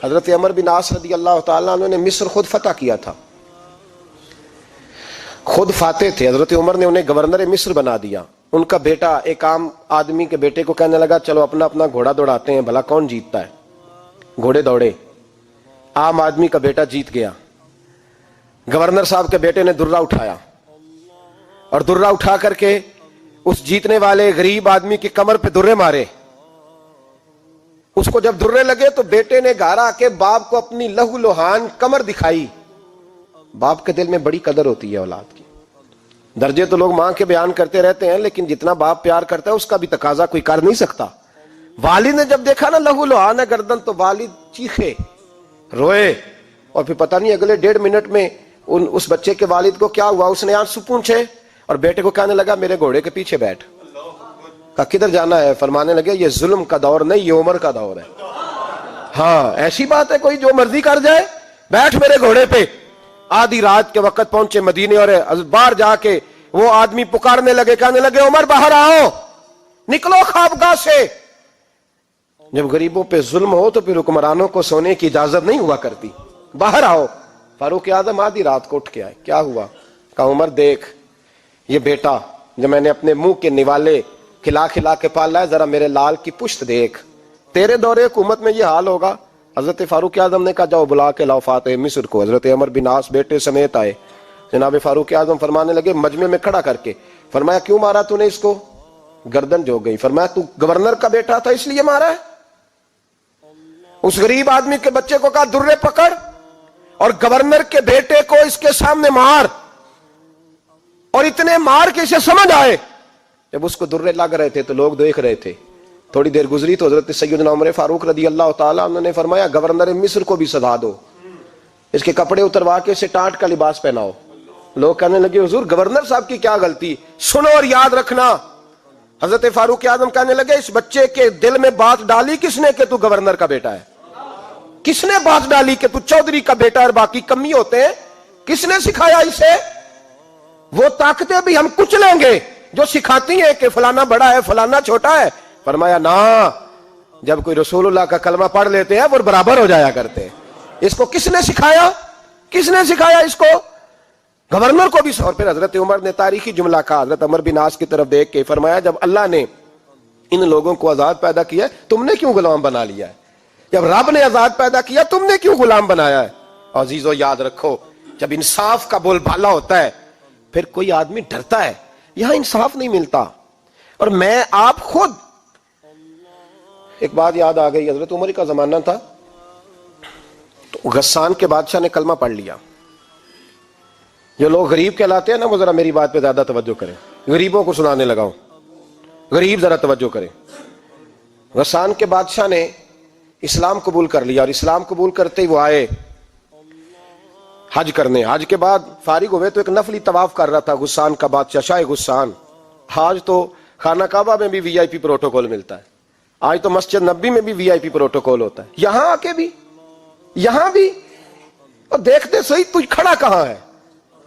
حضرت عمر بن عاص رضی اللہ تعالیٰ عنہ نے مصر خود فتح کیا تھا، خود فاتح تھے. حضرت عمر نے انہیں گورنر مصر بنا دیا. ان کا بیٹا ایک عام آدمی کے بیٹے کو کہنے لگا چلو اپنا اپنا گھوڑا دوڑاتے ہیں، بھلا کون جیتتا ہے. گھوڑے دوڑے، عام آدمی کا بیٹا جیت گیا. گورنر صاحب کے بیٹے نے درہ اٹھایا اور درہ اٹھا کر کے اس جیتنے والے غریب آدمی کی کمر پہ درے مارے. اس کو جب درے لگے تو بیٹے نے گھر آ کے باپ کو اپنی لہو لوہان کمر دکھائی. باپ کے دل میں بڑی قدر ہوتی ہے اولاد کی. درجے تو لوگ ماں کے بیان کرتے رہتے ہیں، لیکن جتنا باپ پیار کرتا ہے اس کا بھی تقاضا کوئی کر نہیں سکتا. والد نے جب دیکھا نا لہو لوہان ہے گردن، تو والد چیخے، روئے، اور پھر پتہ نہیں اگلے 1.5 منٹ میں اس بچے کے والد کو کیا ہوا. اس نے آنسو پونچھے اور بیٹے کو کہنے لگا میرے گھوڑے کے پیچھے بیٹھ. کہا کدھر جانا ہے؟ فرمانے لگے یہ ظلم کا دور نہیں، یہ عمر کا دور ہے. ہاں ایسی بات ہے کوئی جو مرضی کر جائے؟ بیٹھ میرے گھوڑے پہ. آدھی رات کے وقت پہنچے مدینے اور باہر جا کے وہ آدمی پکارنے لگے، کہنے لگے عمر باہر آؤ، نکلو خوابگاہ سے. جب غریبوں پہ ظلم ہو تو پھر حکمرانوں کو سونے کی اجازت نہیں ہوا کرتی. باہر آؤ. فاروق اعظم آدھی رات کو اٹھ کے آئے. کیا ہوا؟ کہا عمر دیکھ، یہ بیٹا جو میں نے اپنے منہ کے نوالے کھلا کھلا کے پالا ہے، ذرا میرے لال کی پشت دیکھ. تیرے دور حکومت میں یہ حال ہوگا. حضرت فاروق اعظم نے کہا جاؤ بلا کے لاؤ فاتح مصر کو. حضرت عمر بن عاص بیٹے سمیت آئے. جناب فاروق اعظم فرمانے لگے مجمع میں کھڑا کر کے، فرمایا کیوں مارا تو نے اس کو؟ گردن جو گئی. فرمایا تو گورنر کا بیٹا تھا اس لیے مارا ہے؟ اس غریب آدمی کے بچے کو کہا درے پکڑ اور گورنر کے بیٹے کو اس کے سامنے مار، اور اتنے مار کے اسے سمجھ آئے. جب اس کو درے لگ رہے تھے تو لوگ دیکھ رہے تھے. تھوڑی دیر گزری تو حضرت سیدنا عمر فاروق رضی اللہ تعالیٰ عنہ نے فرمایا گورنر مصر کو بھی سزا دو، اس کے کپڑے اتروا کے اسے ٹاٹ کا لباس پہناؤ. لوگ کہنے لگے حضور گورنر صاحب کی کیا غلطی؟ سنو اور یاد رکھنا. حضرت فاروق اعظم کہنے لگے اس بچے کے دل میں بات ڈالی کس نے کہ تو گورنر کا بیٹا ہے؟ کس نے بات ڈالی کہ تو چودھری کا بیٹا اور باقی کمی ہوتے ہیں؟ کس نے سکھایا اسے؟ وہ طاقتیں بھی ہم کچھ لیں گے جو سکھاتی ہیں کہ فلانا بڑا ہے فلانا چھوٹا ہے. فرمایا نا، جب کوئی رسول اللہ کا کلمہ پڑھ لیتے ہیں وہ برابر ہو جایا کرتے ہیں. اس کو کس نے سکھایا؟ کس نے سکھایا اس کو؟ گورنر کو بھی. اور پھر حضرت عمر نے تاریخی جملہ کہا حضرت عمر بن عاص کی طرف دیکھ کے، فرمایا جب اللہ نے ان لوگوں کو آزاد پیدا کیا ہے تم نے کیوں غلام بنا لیا ہے؟ جب رب نے آزاد پیدا کیا تم نے کیوں غلام بنایا ہے؟ عزیزو یاد رکھو جب انصاف کا بول بالا ہوتا ہے پھر کوئی آدمی ڈرتا ہے. یہاں انصاف نہیں ملتا. اور میں آپ خود ایک بات یاد آ گئی. حضرت عمر کا زمانہ تھا تو غسان کے بادشاہ نے کلمہ پڑھ لیا. جو لوگ غریب کہلاتے ہیں نا وہ ذرا میری بات پہ زیادہ توجہ کریں. غریبوں کو سنانے لگا ہوں، غریب ذرا توجہ کریں. غسان کے بادشاہ نے اسلام قبول کر لیا اور اسلام قبول کرتے ہی وہ آئے حج کرنے. حج کے بعد فارغ ہوئے تو ایک نفلی طواف کر رہا تھا غسان کا بادشاہ شاہ غسان. آج تو خانہ کعبہ میں بھی وی آئی پی پروٹوکول ملتا ہے، آج تو مسجد نبی میں بھی وی آئی پی پروٹوکول ہوتا ہے، یہاں آ کے بھی، یہاں بھی. اور دیکھتے صحیح تو کھڑا کہاں ہے؟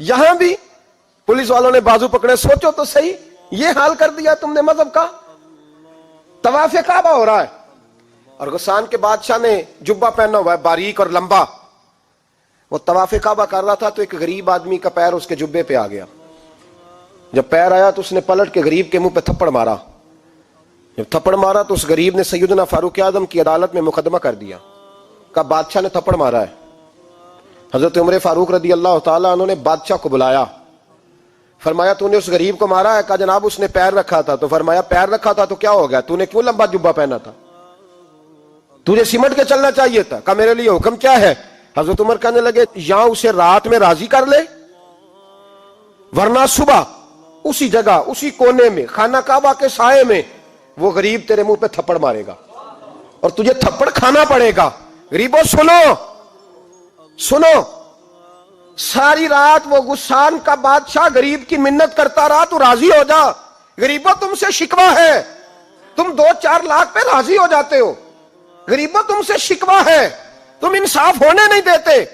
یہاں بھی پولیس والوں نے بازو پکڑے. سوچو تو صحیح، یہ حال کر دیا تم نے مذہب کا. طواف کعبہ ہو رہا ہے اور غسان کے بادشاہ نے جبہ پہنا ہوا ہے باریک اور لمبا. وہ طواف کعبہ کر رہا تھا تو ایک غریب آدمی کا پیر اس کے جبے پہ آ گیا. جب پیر آیا تو اس نے پلٹ کے غریب کے منہ پہ تھپڑ مارا. جب تھپڑ مارا تو اس غریب نے سیدنا فاروق اعظم کی عدالت میں مقدمہ کر دیا. کہا بادشاہ نے تھپڑ مارا ہے. حضرت عمر فاروق رضی اللہ تعالیٰ عنہ نے بادشاہ کو بلایا. فرمایا تو نے اس غریب کو مارا ہے؟ کہا جناب اس نے پیر رکھا تھا. تو فرمایا پیر رکھا تھا تو کیا ہو گیا؟ تو نے کیوں لمبا جبہ پہنا تھا؟ تجھے سمٹ کے چلنا چاہیے تھا. کہا میرے لیے حکم کیا ہے؟ حضرت عمر کہنے لگے یہاں اسے رات میں راضی کر لے، ورنہ صبح اسی جگہ اسی کونے میں خانہ کعبہ کے سائے میں وہ غریب تیرے منہ پہ تھپڑ مارے گا اور تجھے تھپڑ کھانا پڑے گا. غریبوں سنو سنو، ساری رات وہ غسان کا بادشاہ غریب کی منت کرتا رہا تو راضی ہو جا. غریبوں تم سے شکوہ ہے، تم 2-4 لاکھ پہ راضی ہو جاتے ہو. غریبوں تم سے شکوہ ہے، تم انصاف ہونے نہیں دیتے.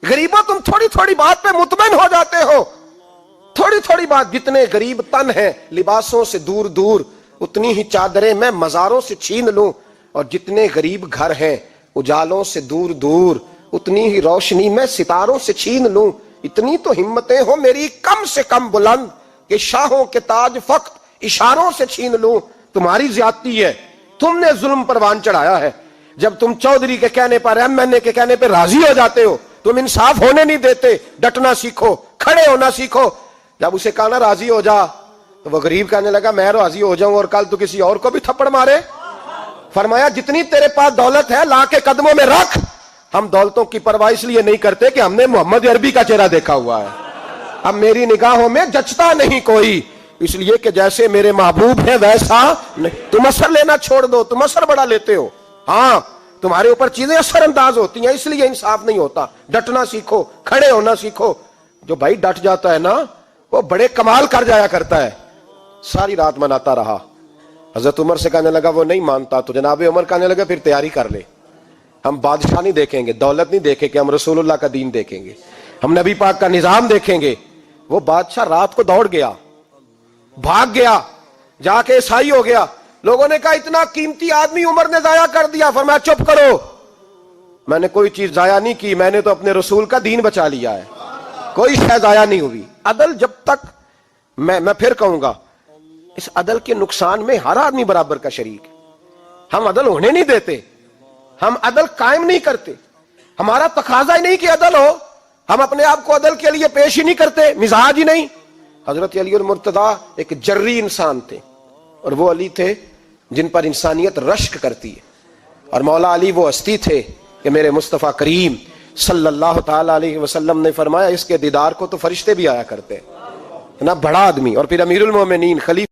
غریبوں تم تھوڑی تھوڑی بات پہ مطمئن ہو جاتے ہو. تھوڑی تھوڑی بات، جتنے غریب تن ہیں لباسوں سے دور دور اتنی ہی چادریں میں مزاروں سے چھین لوں، اور جتنے غریب گھر ہیں اجالوں سے دور دور اتنی ہی روشنی میں ستاروں سے چھین لوں. اتنی تو ہمتیں ہو میری کم سے کم بلند کہ شاہوں کے تاج فقط اشاروں سے چھین لوں. تمہاری زیادتی ہے, تم نے ظلم پروان چڑھایا ہے. جب تم چودھری کے کہنے پر, ایم این اے کے کہنے پہ راضی ہو جاتے ہو, تم انصاف ہونے نہیں دیتے. ڈٹنا سیکھو, کھڑے ہونا سیکھو. جب اسے کہا نا راضی ہو جا, تو وہ غریب کہنے لگا میں راضی ہو جاؤں اور کل تو کسی اور کو بھی تھپڑ مارے. فرمایا جتنی تیرے پاس دولت ہے لا کے قدموں میں رکھ. ہم دولتوں کی پرواہ اس لیے نہیں کرتے کہ ہم نے محمد عربی کا چہرہ دیکھا ہوا ہے. اب میری نگاہوں میں جچتا نہیں کوئی, اس لیے کہ جیسے میرے محبوب ہیں ویسا نہیں. تم اثر لینا چھوڑ دو, تم اثر بڑا لیتے ہو. ہاں تمہارے اوپر چیزیں اثر انداز ہوتی ہیں, اس لیے انصاف نہیں ہوتا. ڈٹنا سیکھو, کھڑے ہونا سیکھو. جو بھائی ڈٹ جاتا ہے نا وہ بڑے کمال کر جایا کرتا ہے. ساری رات مناتا رہا. حضرت عمر سے کہنے لگا وہ نہیں مانتا, تو جناب عمر کہنے لگا پھر تیاری کر لے. ہم بادشاہ نہیں دیکھیں گے, دولت نہیں دیکھیں گے, ہم رسول اللہ کا دین دیکھیں گے, ہم نبی پاک کا نظام دیکھیں گے. وہ بادشاہ رات کو دوڑ گیا, بھاگ گیا, جا کے عیسائی ہو گیا. لوگوں نے کہا اتنا قیمتی آدمی عمر نے ضائع کر دیا. فرمایا چپ کرو, میں نے کوئی چیز ضائع نہیں کی, میں نے تو اپنے رسول کا دین بچا لیا ہے. کوئی شے ضائع نہیں ہوئی. عدل جب تک, میں پھر کہوں گا, اس عدل کے نقصان میں ہر آدمی برابر کا شریک ہے. ہم عدل ہونے نہیں دیتے, ہم عدل قائم نہیں کرتے. ہمارا تقاضا ہی نہیں کہ عدل ہو, ہم اپنے آپ کو عدل کے لیے پیش ہی نہیں کرتے, مزاج ہی نہیں. حضرت علی المرتضیٰ ایک جری انسان تھے, اور وہ علی تھے جن پر انسانیت رشک کرتی ہے. اور مولا علی وہ ہستی تھے کہ میرے مصطفیٰ کریم صلی اللہ تعالی علیہ وسلم نے فرمایا اس کے دیدار کو تو فرشتے بھی آیا کرتے. نا بڑا آدمی, اور پھر امیر المومنین خلیفہ